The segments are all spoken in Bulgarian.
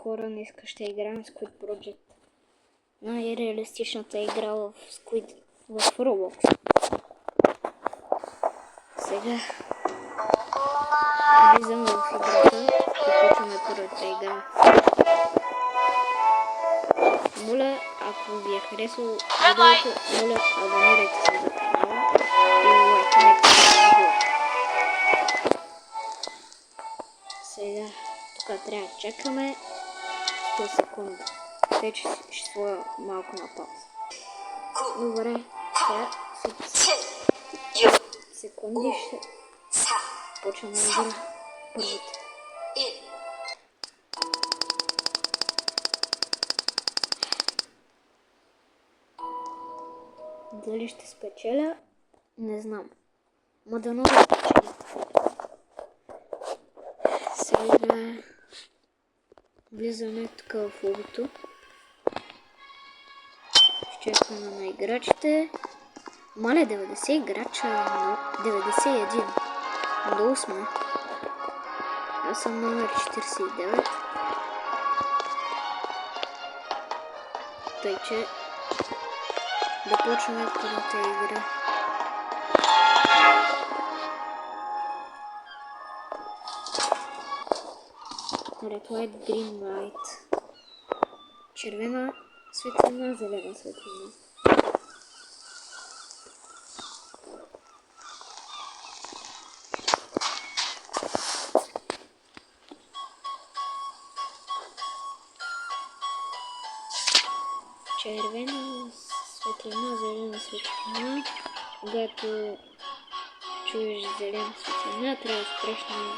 хора, днес ще играем Squid Project. Най-реалистичната игра в Squid в Roblox. Сега влизаме в играта и почваме първата игра. Моля, ако ви е харесало видеото, моля абонирайте се за канала и лайкнете видеото. Сега тук трябва да чакаме 100 секунди. Тъй, че ще сложа малко на пауза. Добре, сега секунди ще почваме да игра първата. Дали ще спечеля? Не знам. Ма дано да спечеля. Сега влизаме тук в лобито. Чекаме на играчите. Маля 90 играча, 91. Долу сме. Аз съм номер 49. Тъй, че да почваме първата игра. Red light, green light. Червена светлина, зелена светлина. Червена светлина, зелена светлина. Когато чуеш зелена светлина, трябва да спреш на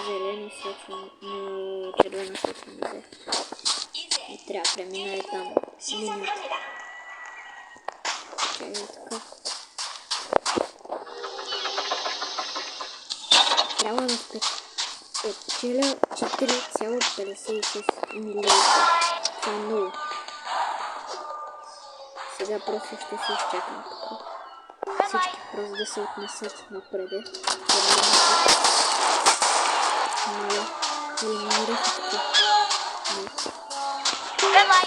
зелена светлина, на червена светлина. И трябва да премина и там с минути. Така. Трябва да спечеля 4,56 милиона. Това е много. Сега просто ще се изчакам тук. Всички просто да се отнесат напреде. Моля, елиминирах тук. Давай.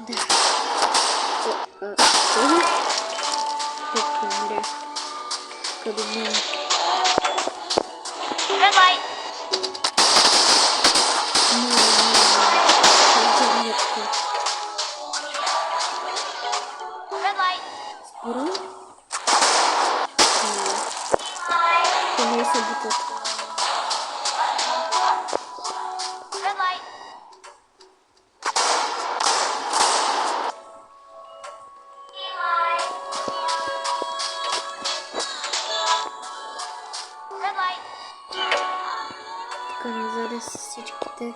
Да. Тук умря. Къде мен. Спирам. Къде се бутат? Тук назад с всичките.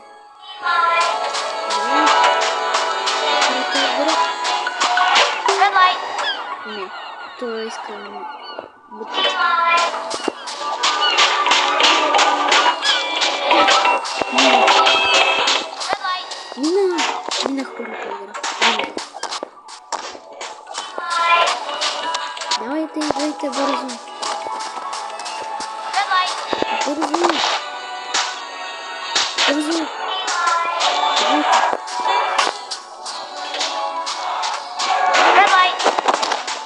Не, това искам бутат. Минах първата игра. Давайте, играйте бързо. Бързо. Бързо.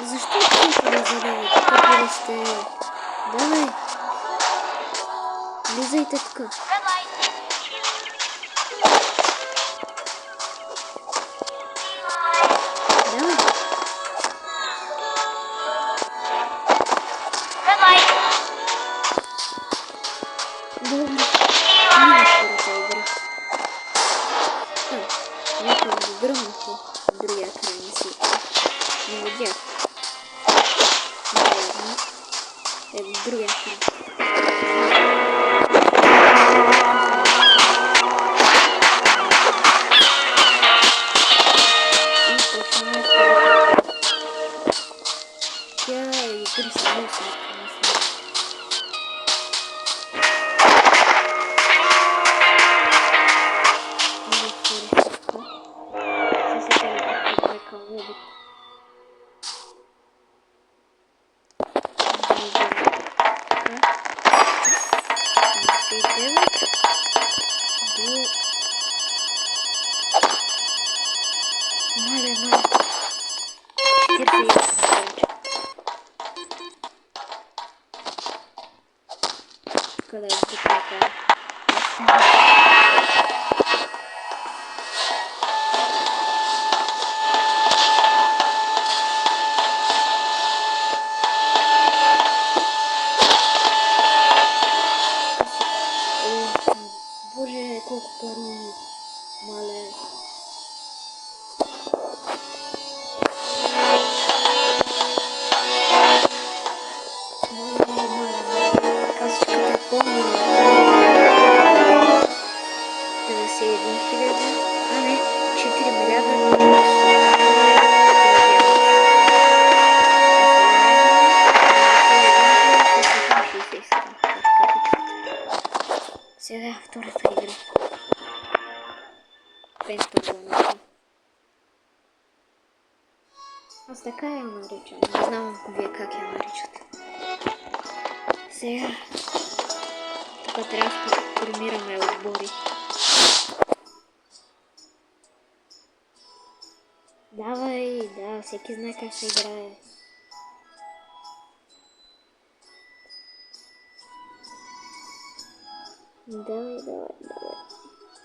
Защо ти не задавате? Какво ли сте? Давай. Влизайте тук. Давай. Добре. Минах първата игра. Някой го гръмнаха в другия край на света. Не видях. Наверно. В другия край. И почваме първата игра. Тя е игри с много сладка. Много хора. обик. Маля. 48 короче. Когда я буду такая. Боже, колко пари. Мале. Касичката е пълна. 91 хиляди. А не, 4 милиарда. Сега втората игра. Пентагон. Аз така я наричам. Не знам вие как я наричате. Сега тук трябва да формираме отбори. Давай, да, всеки знае как се играе. Давай.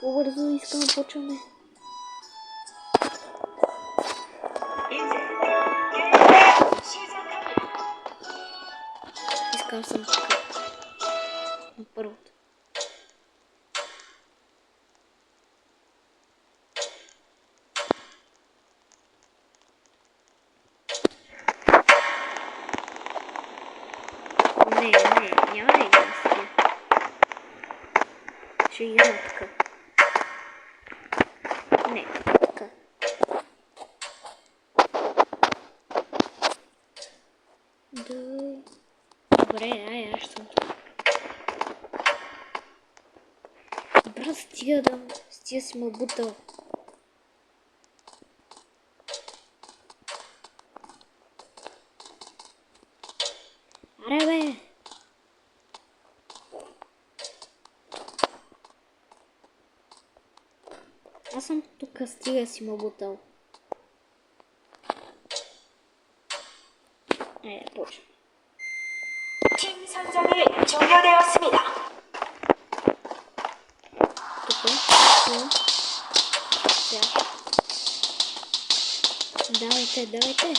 По-бързо искам да почваме. Искам съм така. На първото. Не, няма да играм с тия. Ще играм така. Не, така. Добре, аз съм тук. Брат, стига си ме бутал. Аре бе! Аз съм тук, стига си ме бутал. Айде, почвам. 팀 선정이 종료되었습니다. Давайте.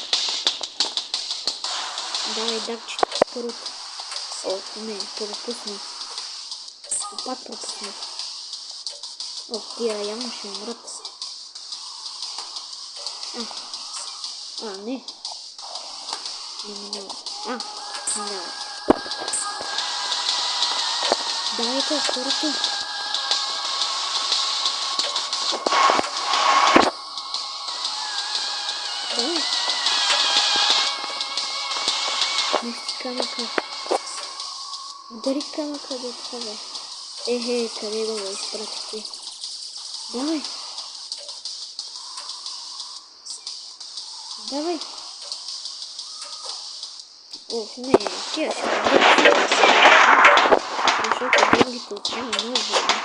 Давай, дакче, първо. О, не, пропусна. Пак пропусна. О, тия явно ще умрат. Не. Не минава. Минава. Давайте, второто. Давай. Нести камъка. Удари камъка до това, бе. Къде го изпратите? Давай. Не, тия ще бъдат. Защото другите отнема много време.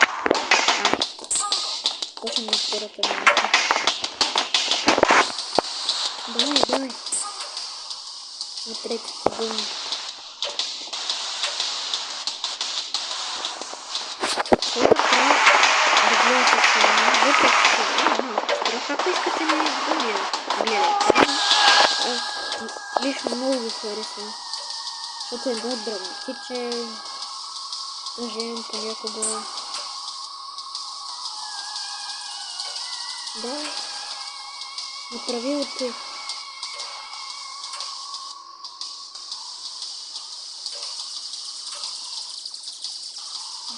Почвам на втората минута. Давай. На третата вълна. Хора, трябва да гледате това. Въпреки това, ако искате не гледайте. Аз лично много го харесвам. Защото е много драматичен. Тъжен понякога. Давай. Направи от тъй.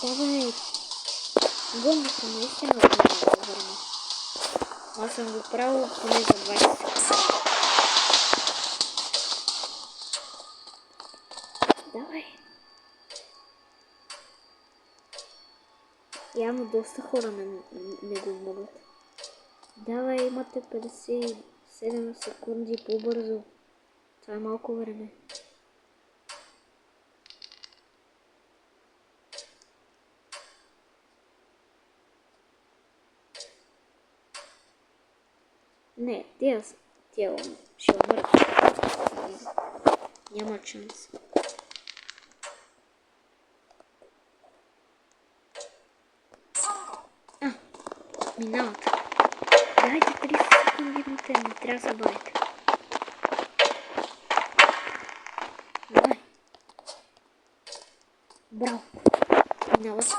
Давай. Гълна съм наистина да го върна. Аз съм го правил поне за 20 секунди. Давай. Явно доста хора не го могат. Давай, имате 57 7 секунди по-бързо. Това е малко време. Не, тя ще умрат. Няма шанс. Минават. Дайте 30 секунди на те, не трябва да се бавите. Давай. Браво. Минават.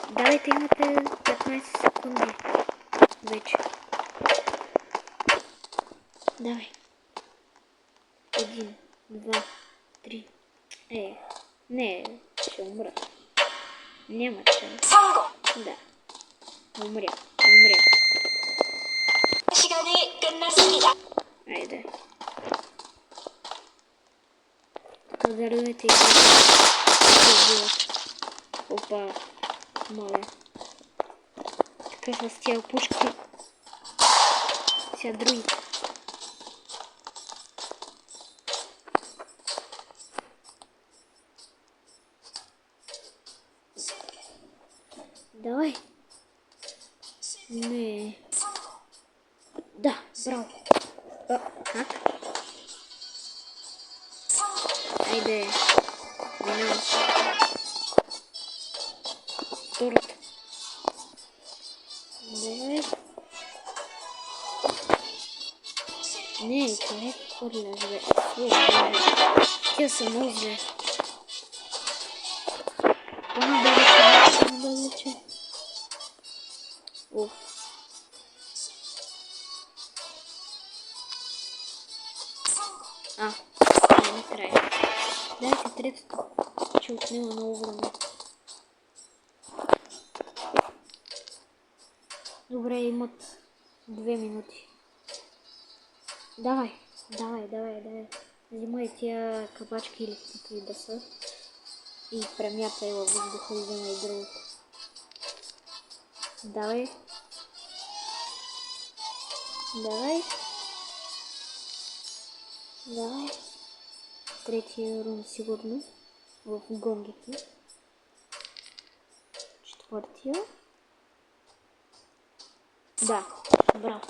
Давайте, имате 15 секунди. Вече. Давай. 1, 2, 3. Не, ще умра. Няма шанс. Да. Умря. 시간이 끝났습니다. Айде. Тук гардовете и опа. Моля. Така с тия пушки. Сега други. Давай. Не. Да, браво. Как? Айде. Минавам се. Втората. Давай. Не, къде хвърляш, бе? Тя са много зле. По-надалече. Уф. Накрая. Дайте третото, че отнема много време. Добре, имат 2 минути. Давай. Взимай тия кабачки или каквито и да са. И премятай във въздуха и взимай другото. Давай. Третия рун сигурно в гонгите. Четвъртия. Да, браво.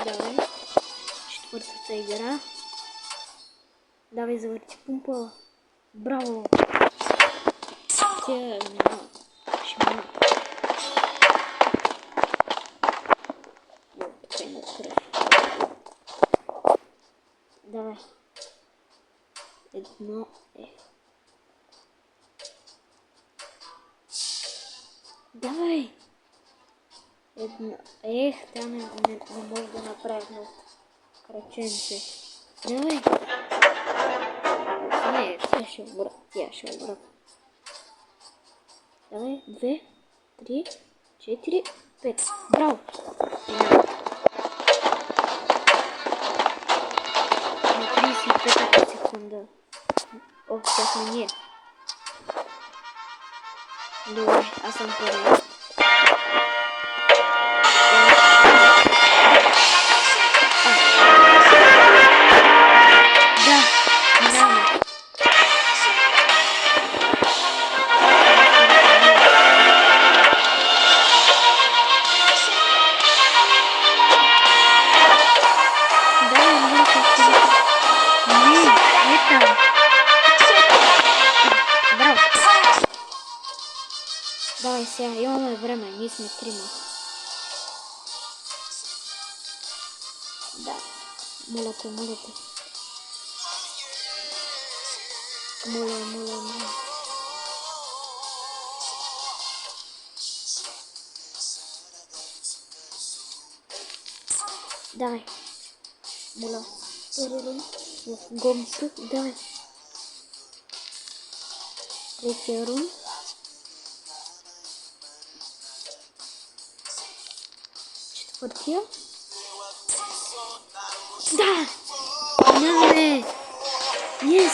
Давай. Четвъртата игра. Давай, завърти пумпа. Браво. Тя минава. Ще минава. Давай. Едно е. Давай. Едно. Тя не може да направи едно краченце. Давай. Не, тя ще обрат. Давай. 2, 3, 4, 5. Браво. На 35 секунда. Тя сме ние. Добре, аз съм първи. Да, минаваме. Давай сега, имаме време, ние сме трима. Да, моля те. Моля. Давай, моля. Втори рун в гомито, давай. Третия рун. Четвъртия. Да! Минаваме! Yes!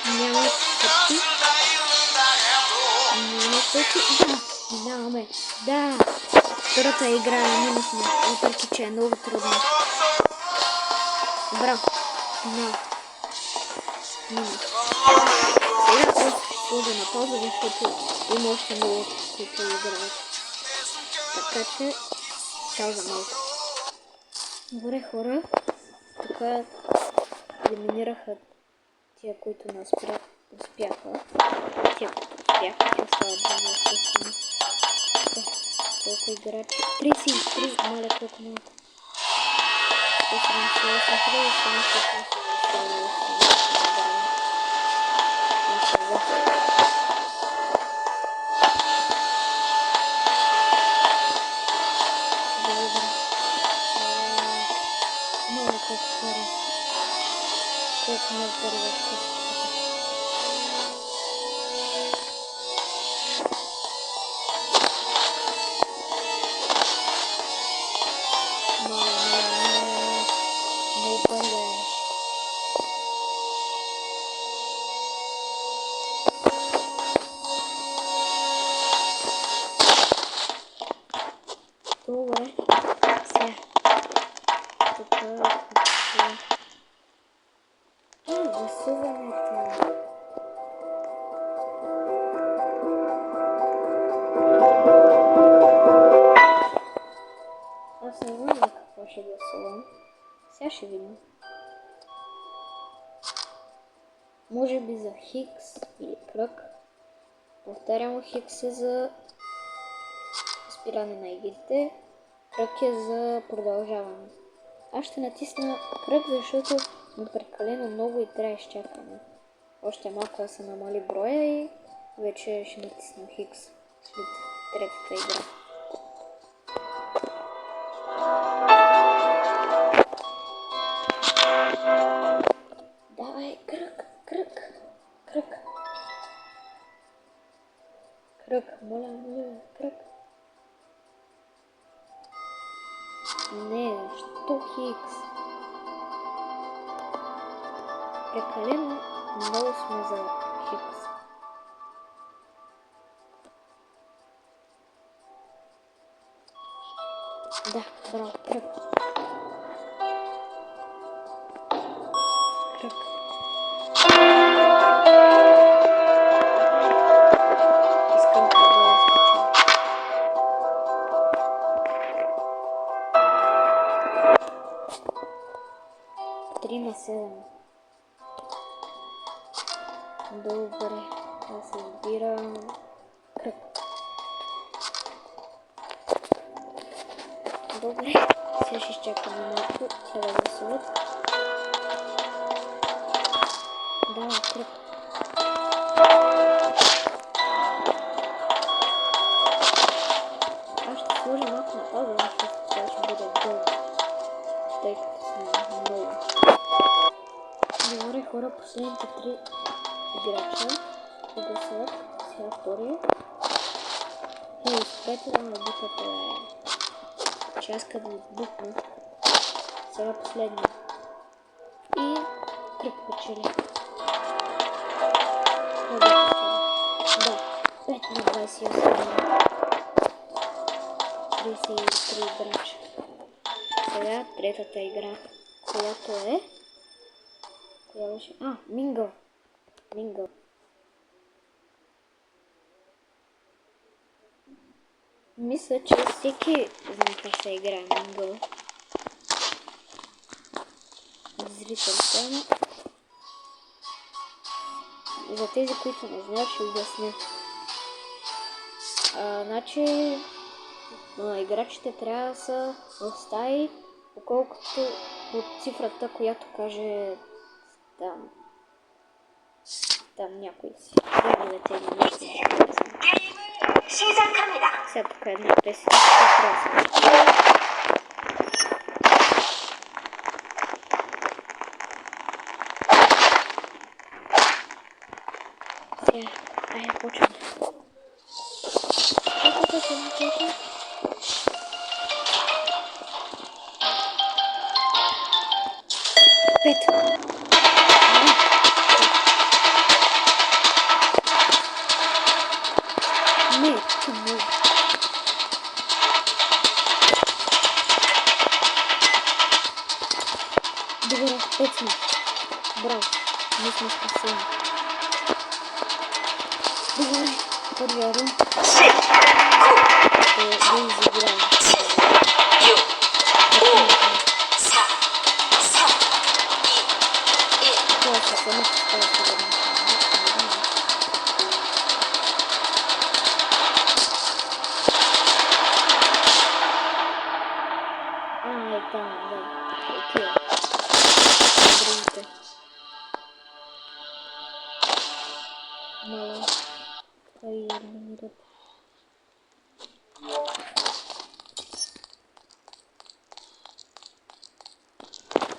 Няма четвърти. Да, минаваме. Да. Втората игра е минахме, въпреки че е много трудно. Браво. Да. Минах. Сега аз сложа на пауза, защото има още много, които играят. Така че, чао за малко. Добре, хора. Така елиминираха тия, които не успяха. Тия, които успяха, те остават да естествено. Колко играчи? 33, маля колко малко. 178. Колко много пари добре. Сега. Гласуването. Аз не знам за какво ще гласувам. Сега ще видим. Може би за Хикс или кръг. Повтарям, Хикс е за спиране на игрите. Кръг е за продължаване. Аз ще натисна кръг, защото сме прекалено много и трябва изчакаме. Още малко да се намали броя и вече ще натисна Хикс след третата игра. Давай, кръг. Кръг, моля, кръг. Не, що Хикс? Прекалено много сме за Хикс. Да, браво, кръг. Кръг. Искам да я скачам. 3/7. Добре, аз избирам кръг. Добре, сега ще изчакаме малко, сега да гласуват. Да, кръг. Аз ще сложа малко на пауза, защото това ще бъде дълго, тъй като сме много. Добре, хора, последните 3 играча гласуват. Сега втория. Хей, спрете да ме бутате. Че аз като бутна. Сега последния. И кръг печели. Да, 5/28. 33 играча. Сега третата игра, която е... Коя беше? Мингъл. Мисля, че всеки знае как се играе Мингъл. Зрителите. За тези, които не знаят, ще обясня. Значи, играчите трябва да са в стаи, околкото от цифрата, която каже там някой си. Гледате или нещо. Сега тук една песен. Сега, айде почваме. Пет. Не. много. Добре, 5 сме. Браво. Ние сме спасени. Добре, първия рун. Да изиграем. Това ще се не поставя сигурно. Ай, там, да. Окей. Другите. Мало. Ай, елиминират.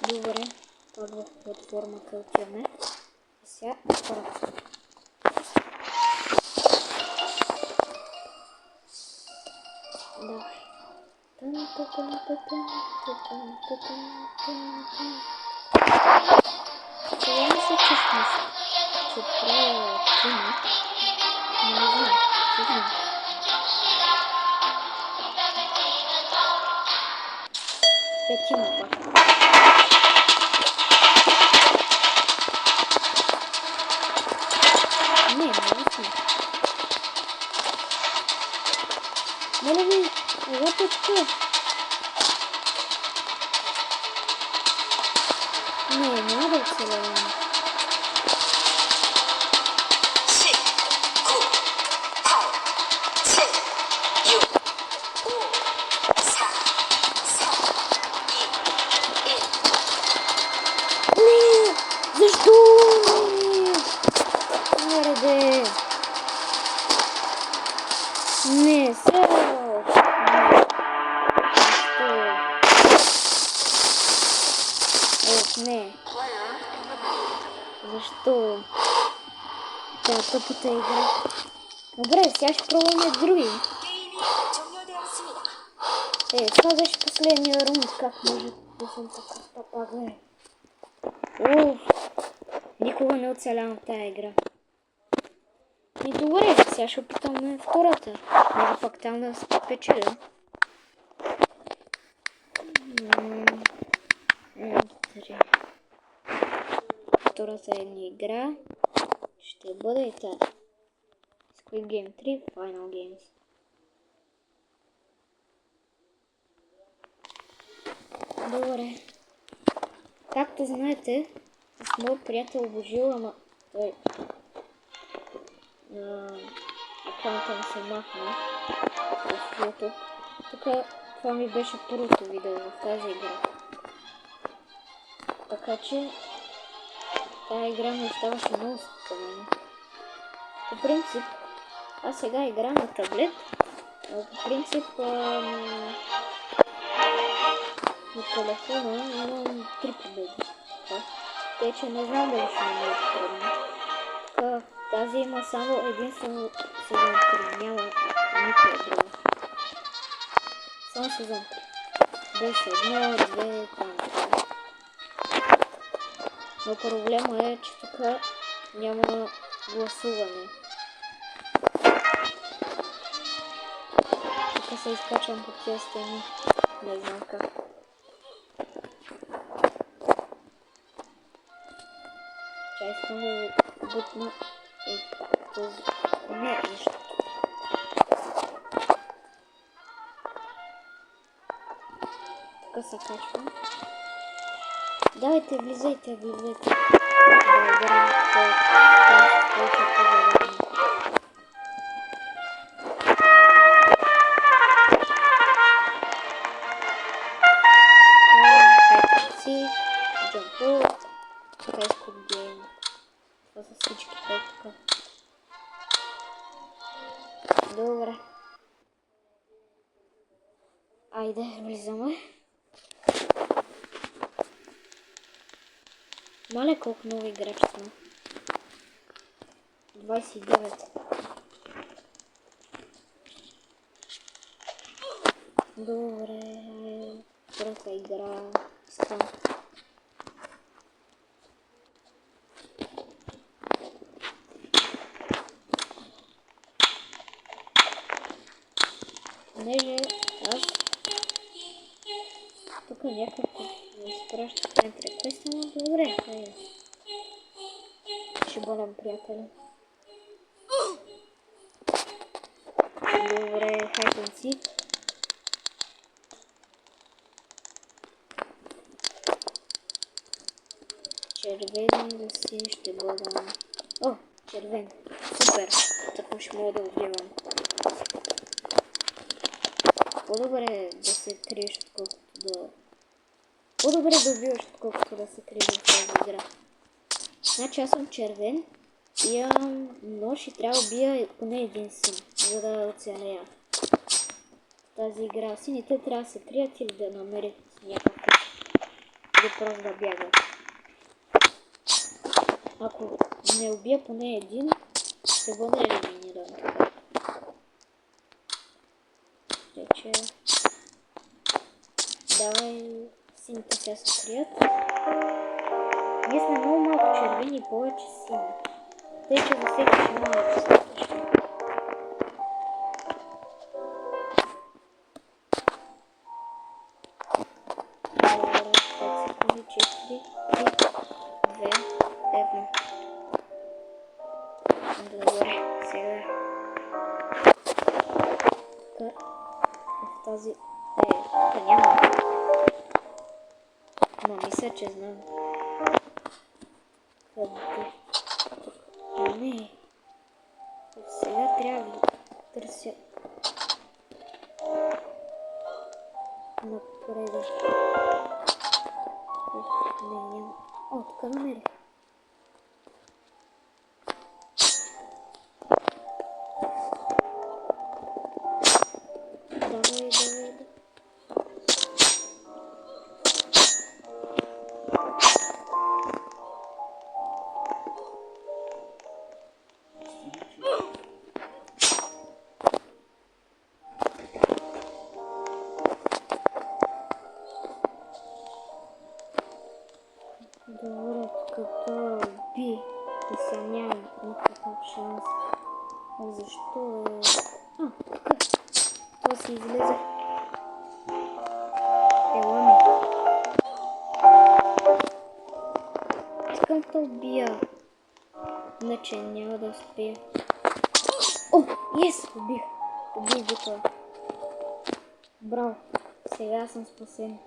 Добре. Пак в платформата отиваме. А сега първо. Давай. Сега не се чувствам, че правя тима. Не знам, че знам. Петима пак. Не сме. Моля ви, елате тук. Не, няма да оцеляваме. 5, не. Защо? Това тъпата игра. Добре, сега ще пробваме други. Това беше последния рунд. Как може да съм така папагале? Никога не оцелявам в тая игра. И добре, сега ще опитаме втората. Може пак там да спечеля. Втората ни игра ще бъде и тази. Squid Game 3 Final Games. Добре. Както знаете, с моят приятел Божил, ама той аккаунта ми се махна в YouTube. Тук това ми беше първото видео в тази игра. Така че тази игра ми оставаше много спомена. По принцип, аз сега играя на таблет, но по принцип на телефона имам 3 победи. Тъй, че не знам дали ще ми е трудно. Така, тази има само единствено сезон 3, няма никоя друга. Само сезон 3. Без 1, 2, там. Но проблема е, че тук няма гласуване. Тук се изкачвам по тези стени. Не знам как. Чай искам да бутна този... Не, нищо. Тук се качвам. Давайте, влизайте, влизайте. Добре. Айде, влизаме. Мале колко много играч сме. 29. Добре. Втората игра. Искам. понеже аз тук някакво изпраща в центъра. Кой стана? Добре, хайде. Ще бъдем приятели. Добре, hide and seek. Червен да си ще бъдам. О, червен. Супер. Така ще мога да убивам. По-добре да се криеш, отколкото да... По-добре да убиваш, отколкото да се криеш в тази игра. Значи аз съм червен и имам нож и трябва да убия поне един син, за да оцеля тази игра. Сините трябва да се крият или да намерят някакъв, или просто да бягат. Ако не убия поне един, ще бъде елиминиран. Вече... Давай, сините сега се крият. Ние сме много малко червени и повече сини. Тъй, че за всеки ще има достатъчно. Добре, 5 секунди, 4, 3, 2, 1. Добре, сега. Тук в тази... тук няма. Ма мисля, че знам. Къде? Тук. Не. Сега трябва да търся напред. Не, няма. О, тук намерих. Давай. Добре, като би и съм нямам никакъв шанс. Защо е... тук. Това си излезе. Ела ми. Искам да убия. Иначе няма да успея. О, ес! Убих го това. Браво. Сега съм спасен.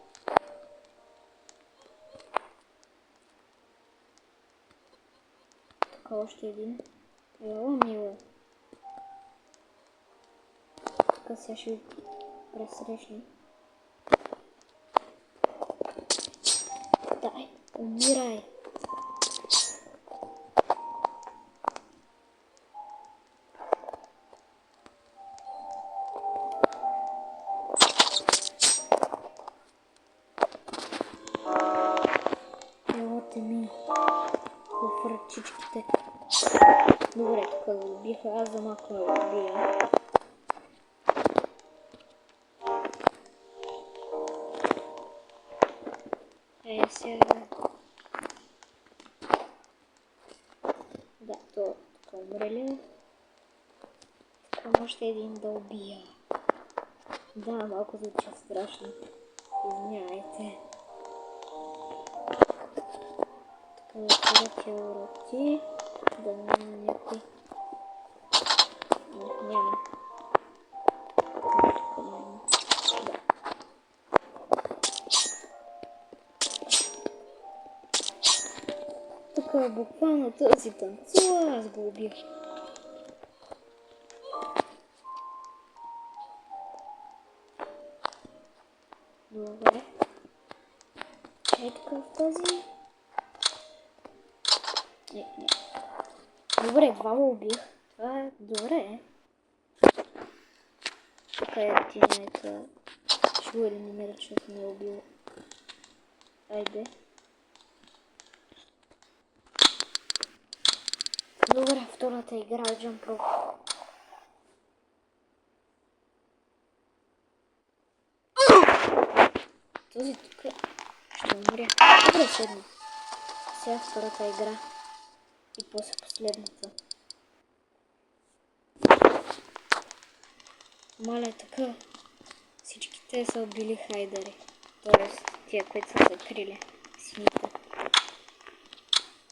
Тук още един. Ела, мила. Тук сега ще ви пресрещна. Дай, умирай. Елате ми в ръчичките. Добре, тук го убиха, аз за малко да го убия. Сега... Да, то тук умрели. Тук още един да убия. Да, малко звучи страшно. Извинявайте. Тук да отворя уроки. Да няма някой. Няма. Тук няма. Да. Тук буквално този танцува, аз го убих. Добре. Е тук в този. Не. Добре, два го убих. Това е добре. Тук е тинята. Ще го елиминира, защото не е убил. Айде. Добре, втората игра е Jump Rope. Този тук ще умря. Добре, седна. Сега втората игра. И после последната. Маля, така. Те са убили хайдари. Тоест, тия, които са се крили. Сините.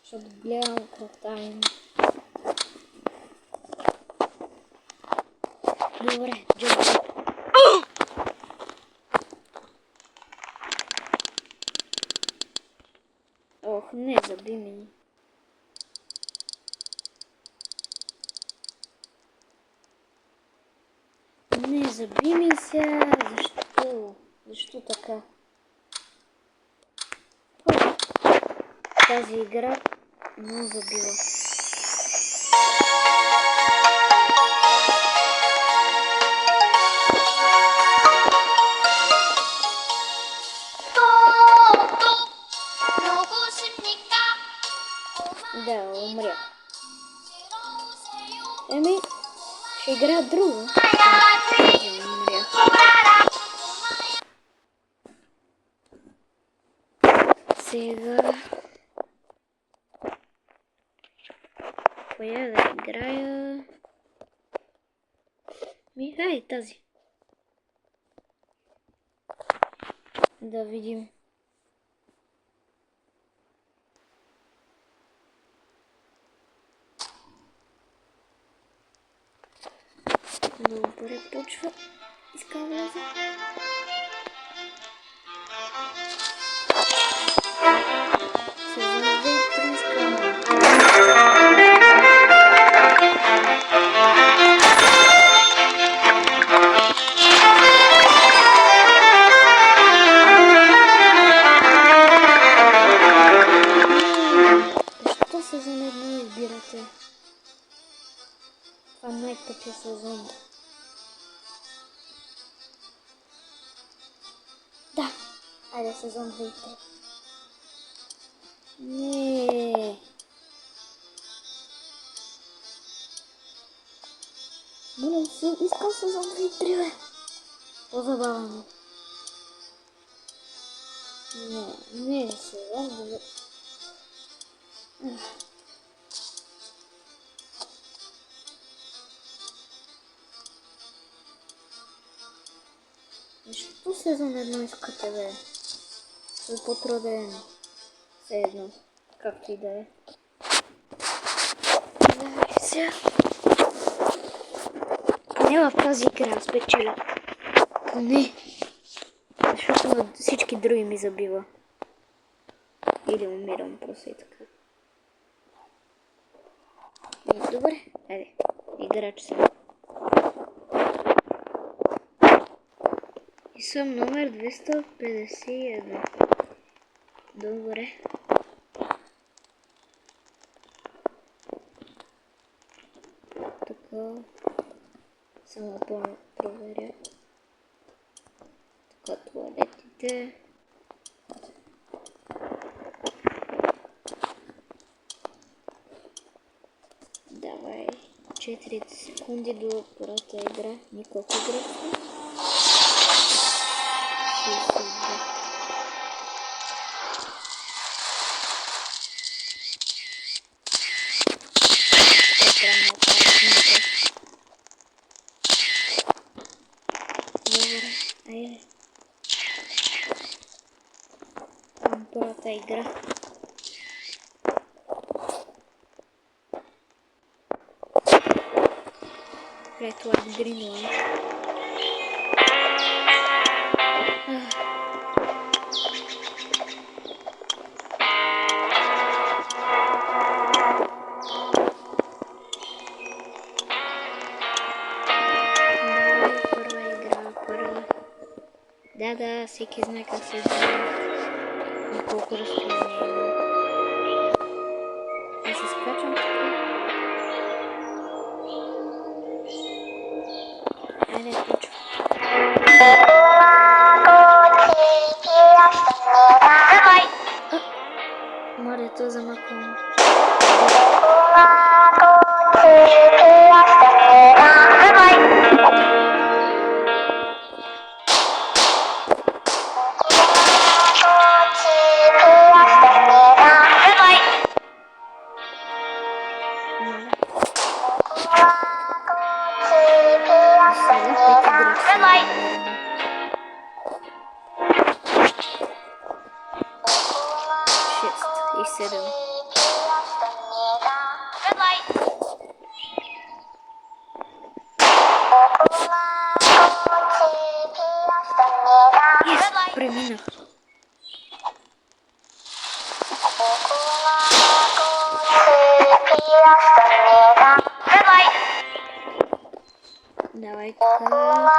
Защото гледам кръвта им. Добре, джоб. Ох, не, заби ми. Не, заби ми се. Защо? Защо така? Тази игра много забива. Да, умрях. Еми, ще игра друга. Умрях. Сега... Коя да играя? Ай, тази. Да видим. Добре, почва. Искам влезе. Сезон 2 искам. Защо сезон 1 избирате? Това най-тъпия сезон. Да! Айде сезон 2 и 3. Не. Моля се, искам сезон 2 и 3, бе. По-забавно. Не, сезон 2. Защо сезон 1 искате, бе? С по-труден. Все едно. Както и да е. Да, сега. Не в тази игра спечеля. Не. Защото всички други ми забива. Или умирам просто и така. Добре, айде. Играч съм. И съм номер 251. Добре. Така. Само проверя. Така, туалетите. Давай. 4 секунди до първата игра. Николко игра. 62. Добре, айде. Първата игра. Red White Green White. Да, всеки знае как се играе. На колко разстояние има. Аз се скачам така. Айде, почва. Море, то замъквам. така.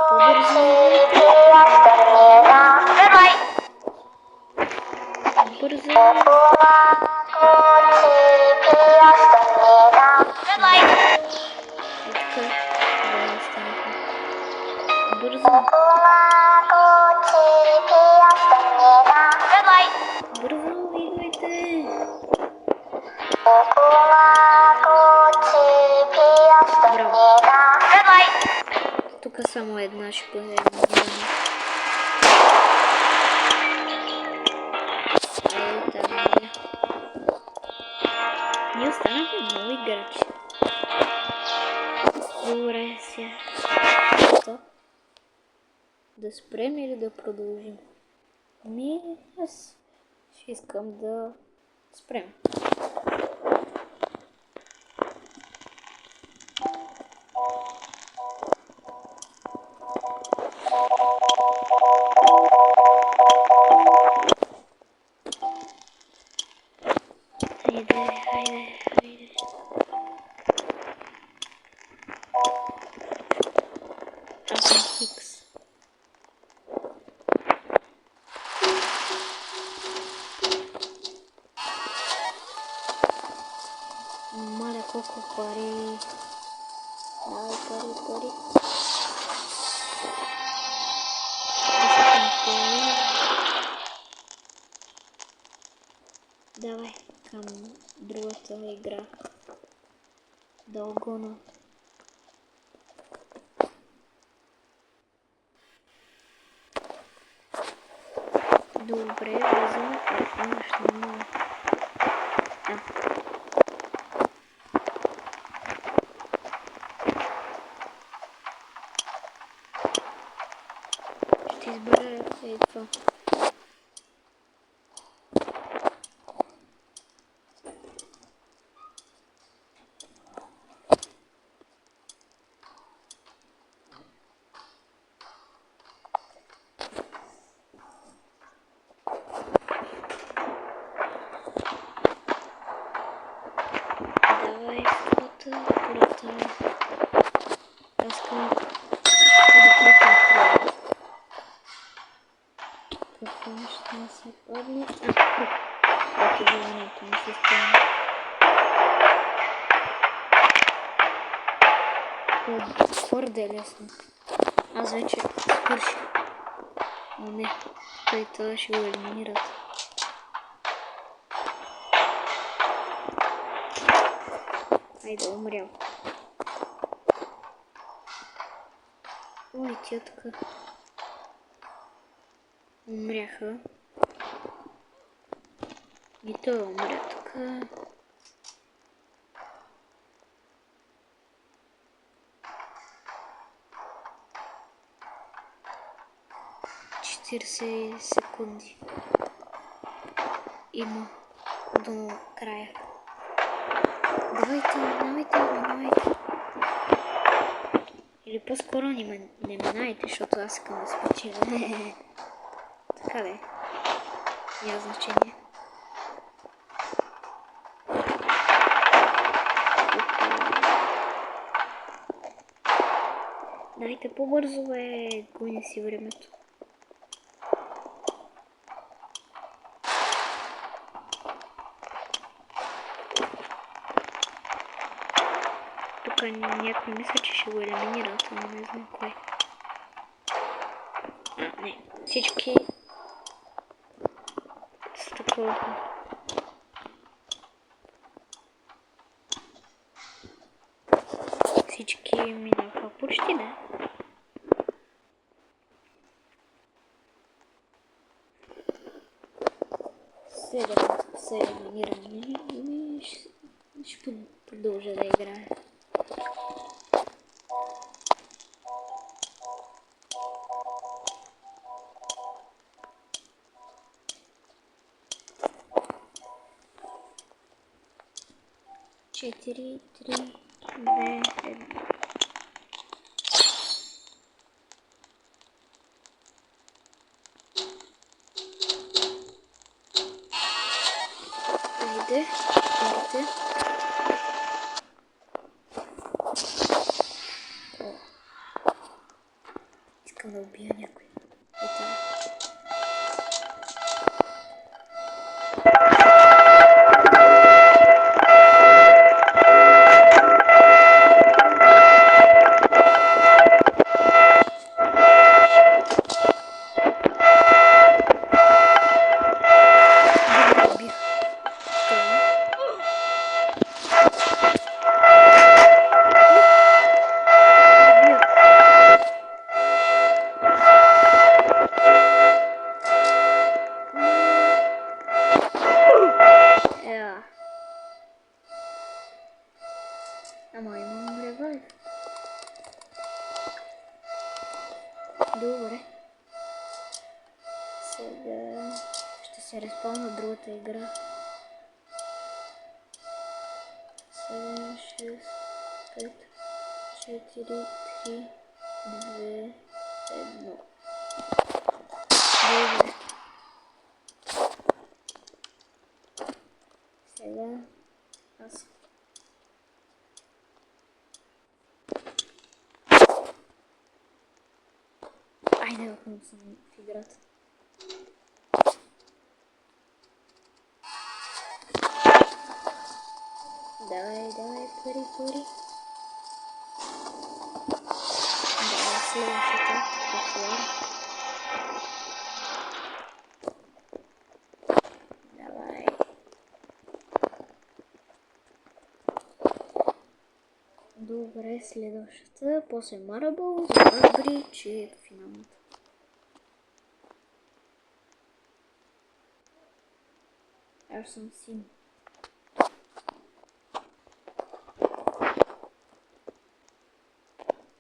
По-бързо идвайте. Бързо. И така. Да, станахме. Бързо. Бързо идвайте. Браво. Тук само една ще бъде. Ние останахме много играчи. Добре, сега. Стоп. Да спрем или да продължим? Аз ще искам да спрем. Хайде. Аз съм Хикс. Маля, колко пари. Давай пари. Искам пари. Давай към другата игра. Дългона. Добре, влизаме в ще няма. Ще избера това. Давай втората. Аз искам да кликам това. Какво ще не се падне? Активирането на система. Твърде лесно. Аз вече свърших. Но не, това ще го елиминират. Айде, умрял. Ой, тя така. Умряха. И той умря така. Секунди. Има до края. Давайте. Или по-скоро не минайте, защото аз искам да спечеля. Така де. Няма значение. Дайте по-бързо, гуня си времето. Тук някой мисля, че ще го елиминират, но не знам кой. Не. Всички с такова. Всички минаха почти, да. Сега се елиминираме и ще продължа да играя. Четири, 3, 2, 1. Айде. да убия някой. Ето. Ама имам ревайв. Добре. Сега ще се респална другата игра. 7, 6, 5, 4, 3, 2, 1. Добре. Сега аз. Айде, отново съм в играта. Давай, пари. Давай, следващата. Давай. Добре, следващата. После Марабъл, Разбри, че е финалната. Аз съм Син.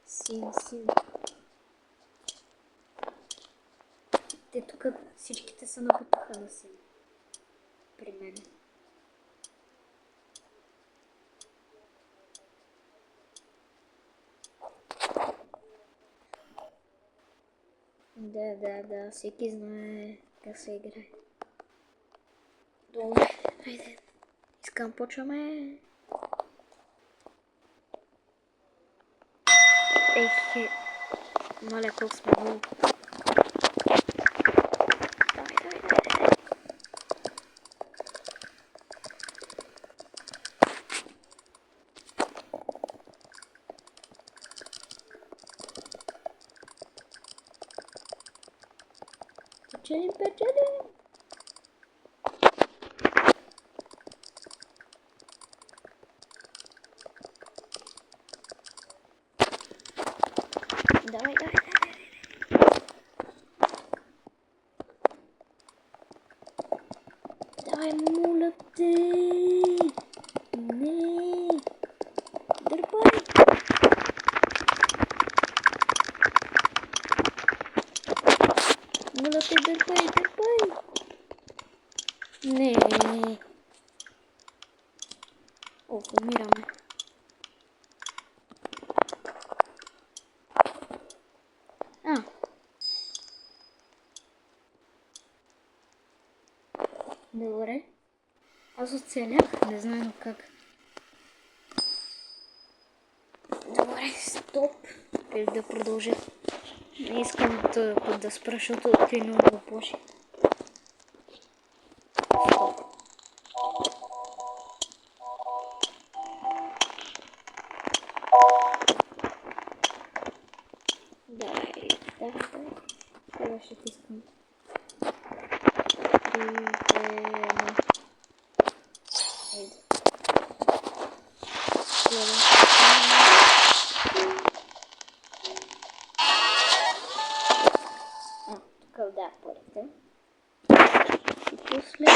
Син. Те тук всичките са набутаха на Син. При мен. Да, всеки знае как се играе. Добре, хайде. Искам почваме. Ехе. Маля, колко сме много. Давай. Печелим. Давай. Давай, моля те. Не. Дърпай. Моля те, дърпай. Не. Оф, умираме. Добре. Аз оцелях, не знам как. Добре, стоп. Преди да продължа. Не искам да спра, защото той много плаши. Стоп. Давай. Сега ще тискам. 3, 2, 1. Ейде. Тук да, парите. И после...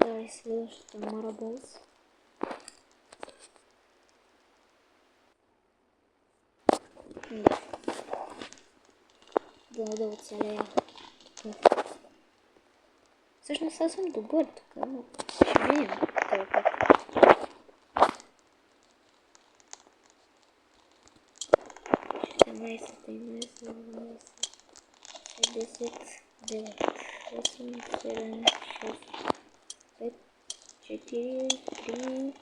Давай следващата Marbles. Да оцелея. Всъщност аз съм добър тук, но ще видим това път. Давай 17, 10, 9, 8, 7, 6, 5, 4, 3,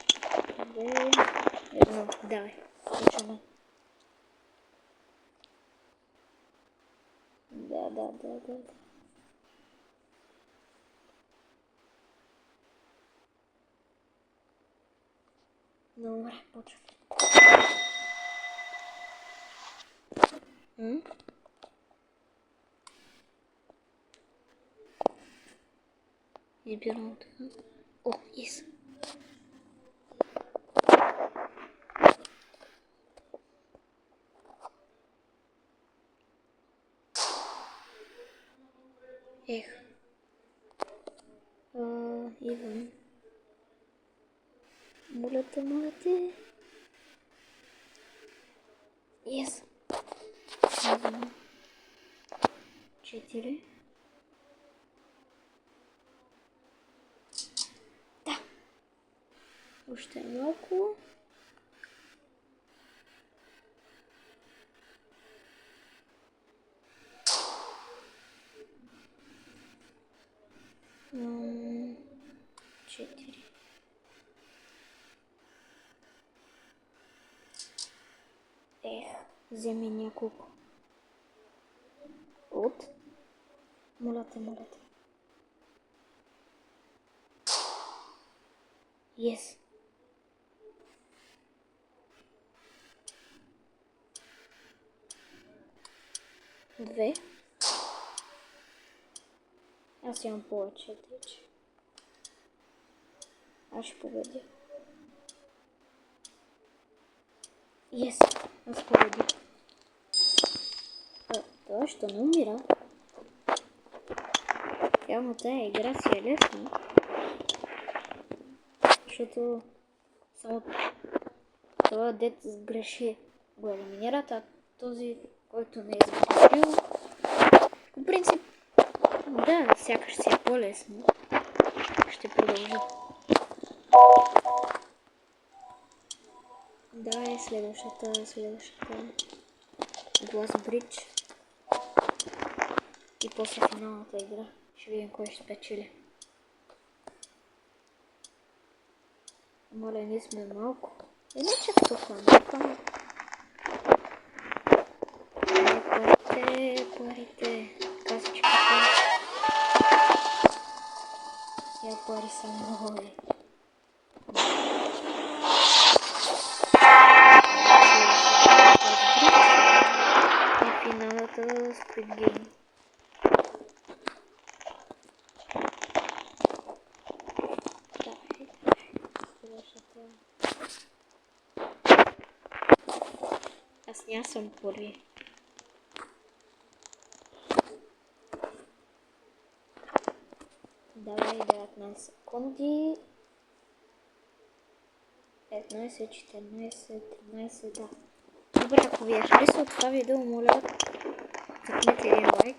2, 1. Давай, почваме. Да. Добре, почваме. Избирам така. О, yes. Ех. Иван. Моля те. Yes. 4. Да. Още малко. Четири. Ех, вземи няколко. От. Моля те. Yes. Две. Аз имам повече вече. Аз ще победя. Yes, аз победих. Това що не умира. Явно тая игра си е лесна. Защото само това дет сгреши го елиминират, а този, който не е сгрешил. В принцип, да, сякаш си е по-лесно. Ще продължа. Давай следващата. Glass Bridge. И после финалната игра. Ще видим кой ще спечели. Моля, ние сме малко. Не чак толкова малко. Парите. Касичката. Я пари са мои. И финалната Squid Game. Аз няма съм първи. Давай 19 секунди. 15, 14, 13, да. Добре, ако ви е харесало това видео, моля, цъкнете един лайк.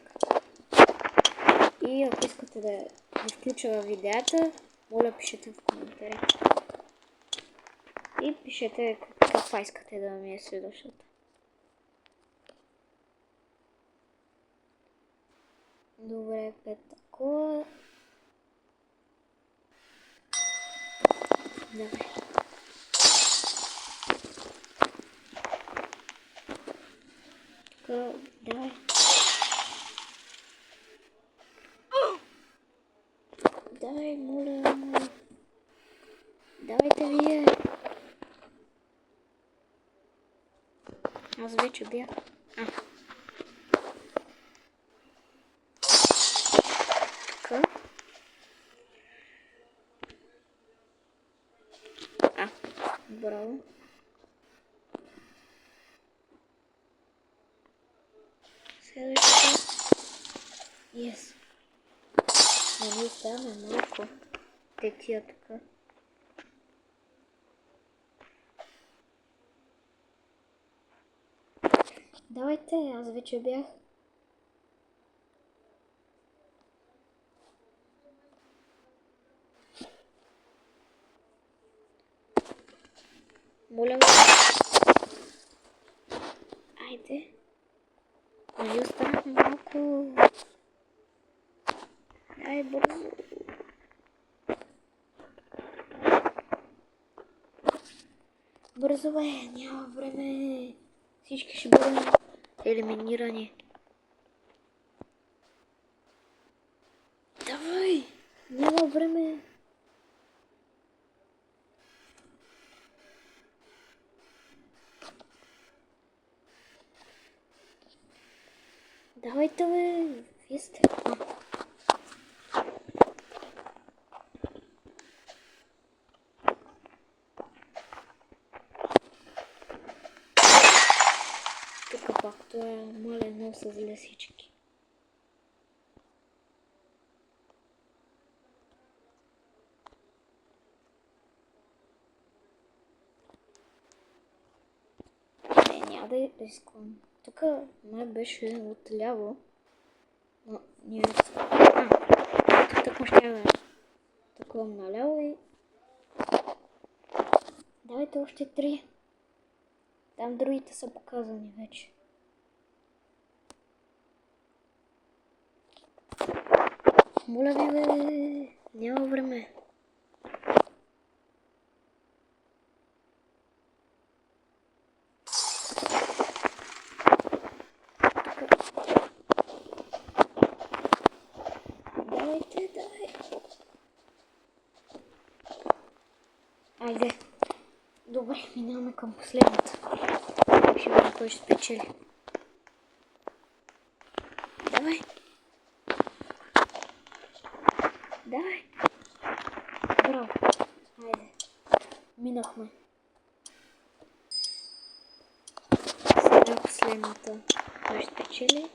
И ако искате да ви включа в видеята, моля, пишете в коментари. И пишете каква искате да ми е следващата. Добре, 5 такова. Давай. Давай. Давай, моля. Давайте вие. Аз вече бях. Така. Браво. Следващата. Yes. Нали стана малко тетия така. Давайте, аз вече бях. Моля го. Айде. Нали останахме малко. Дай бързо. Бързо бе, няма време. Всички ще бъдем елиминирани. Давай! Няма време. Давайте бе, вие сте. Тук пак това е малено с лесички. Няма да рискувам. Тук май беше отляво. Но ние... тук така ще да такувам наляво и... Давайте още 3. Там другите са показани вече. Моля ви бе, няма време. Давайте, давай. Айде. Добре, минаваме към последната. Ще видим кой ще спечели. Давай. Давай. Браво. Айде. Минахме. Сега последната. Кой ще спечели?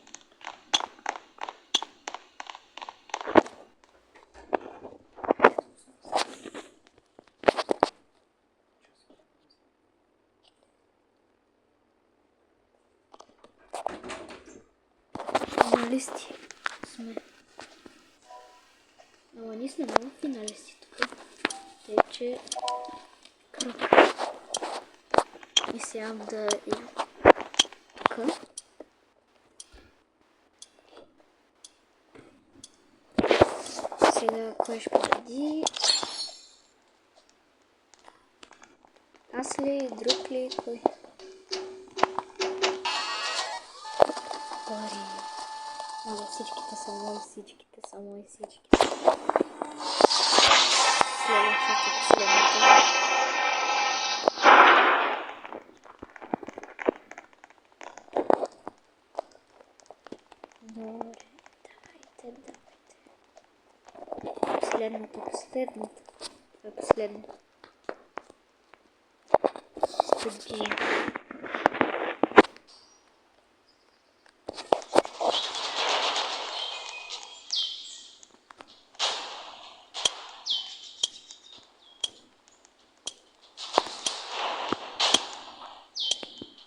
Финалисти сме. Ама ние сме много финалисти тук. Тъй, че кръг. И сега да идем тук. Сега кой ще победи? Аз ли? Друг ли? Кой? Пари. Моля, всичките са мои, всичките са мои, всичките. Следващото. Добре, давайте. Последното. Това е последното. Победим.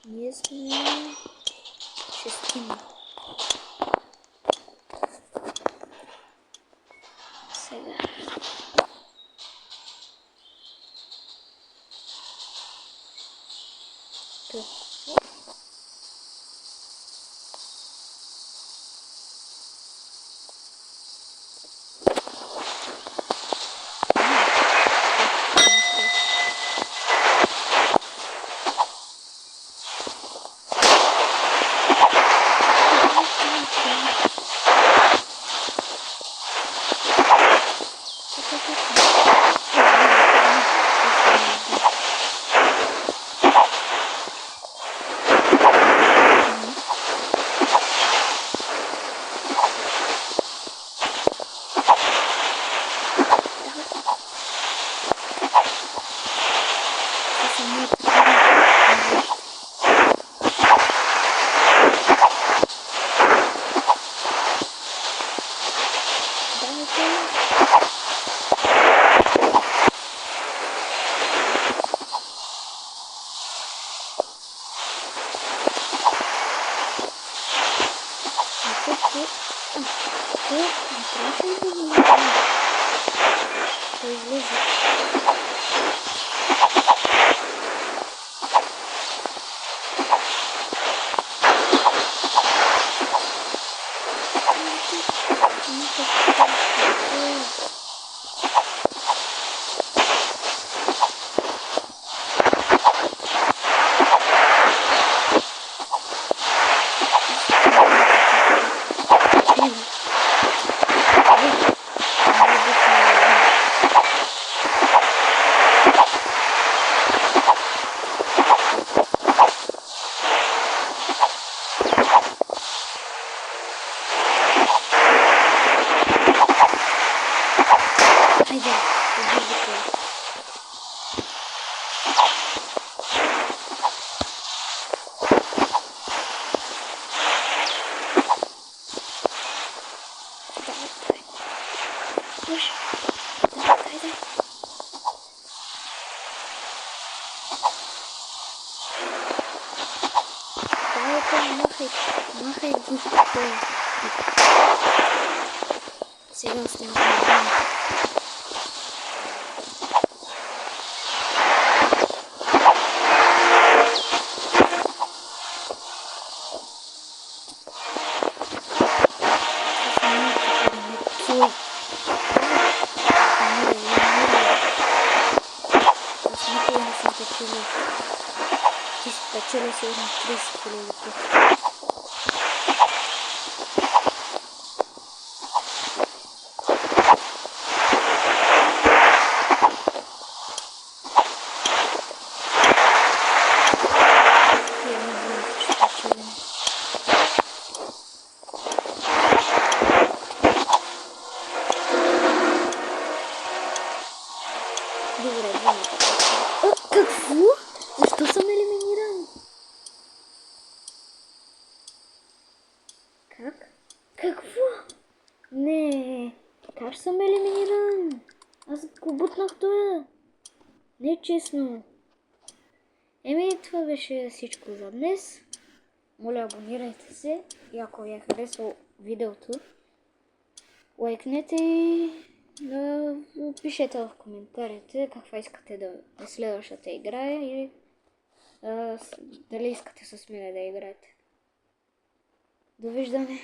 Ние сме шестима. Сега. Тук. Haydi. Öldürdük ya. Koş. Haydi. Давай, махай губкой. Серьезно, Почему сегодня 30 километров? Я не знаю, что почему. Как фу? И что сам элиминировал? Как? Как фу? Не, как съм елиминиран? Аз го бутнах това. Не е честно. Еми, това беше всичко за днес. Моля, абонирайте се. И ако ви е харесало видеото, лайкнете и пишете в коментарите каква искате да следващата игра или дали искате с мене да играете. Довиждане!